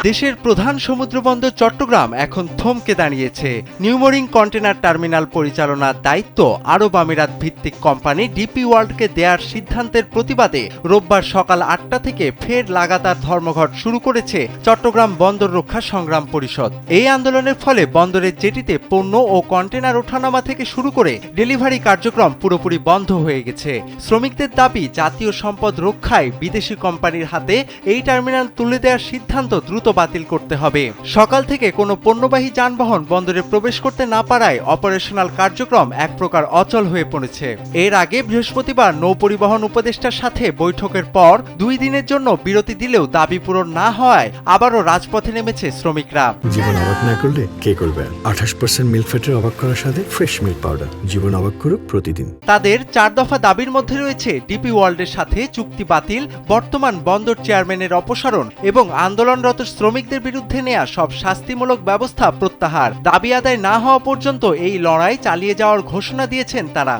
দেশের প্রধান সমুদ্রবন্দর চট্টগ্রাম এখন থমকে দাঁড়িয়েছে। নিউমোরিং কন্টেনার টার্মিনাল পরিচালনার দায়িত্ব আরব আমিরাত ভিত্তিক কোম্পানি ডিপি ওয়ার্ল্ডকে দেওয়ার সিদ্ধান্তের প্রতিবাদে রোববার সকাল ৮টা থেকে ফের লাগাতার ধর্মঘট শুরু করেছে চট্টগ্রাম বন্দর রক্ষা সংগ্রাম পরিষদ। এই আন্দোলনের ফলে বন্দরের জেটিতে পণ্য ও কন্টেনার ওঠানামা থেকে শুরু করে ডেলিভারি কার্যক্রম পুরোপুরি বন্ধ হয়ে গেছে। শ্রমিকদের দাবি, জাতীয় সম্পদ রক্ষায় বিদেশি কোম্পানির হাতে এই টার্মিনাল তুলে দেওয়ার সিদ্ধান্ত দ্রুত বাতিল করতে হবে। সকাল থেকে কোনো পণ্যবাহী যানবাহন বন্দরে প্রবেশ করতে না পারায় অপারেশনাল কার্যক্রম এক প্রকার অচল হয়ে পড়েছে। এর আগে বৃহস্পতিবার নৌ পরিবহন উপদেষ্টার সাথে বৈঠকের পর 2 দিনের জন্য বিরতি দিলেও দাবি পূরণ না হওয়ায় আবারও রাজপথে নেমেছে শ্রমিকরা। জীবন অবাক না করলে কে করবে? 28% মিল্ক ফ্যাটের অবাক করার সাথে ফ্রেশ মিল্ক পাউডার। জীবন অবাক করুক প্রতিদিন। তাদের 4 দফা দাবির মধ্যে রয়েছে ডিপি ওয়ার্ল্ডের সাথে চুক্তি বাতিল, বর্তমান বন্দর চেয়ারম্যানের অপসারণ এবং আন্দোলনরত শ্রমিকদের বিরুদ্ধে নেওয়া সব শাস্তিমূলক ব্যবস্থা প্রত্যাহার। দাবি আদায় না হওয়া পর্যন্ত এই লড়াই চালিয়ে যাওয়ার ঘোষণা দিয়েছেন তারা।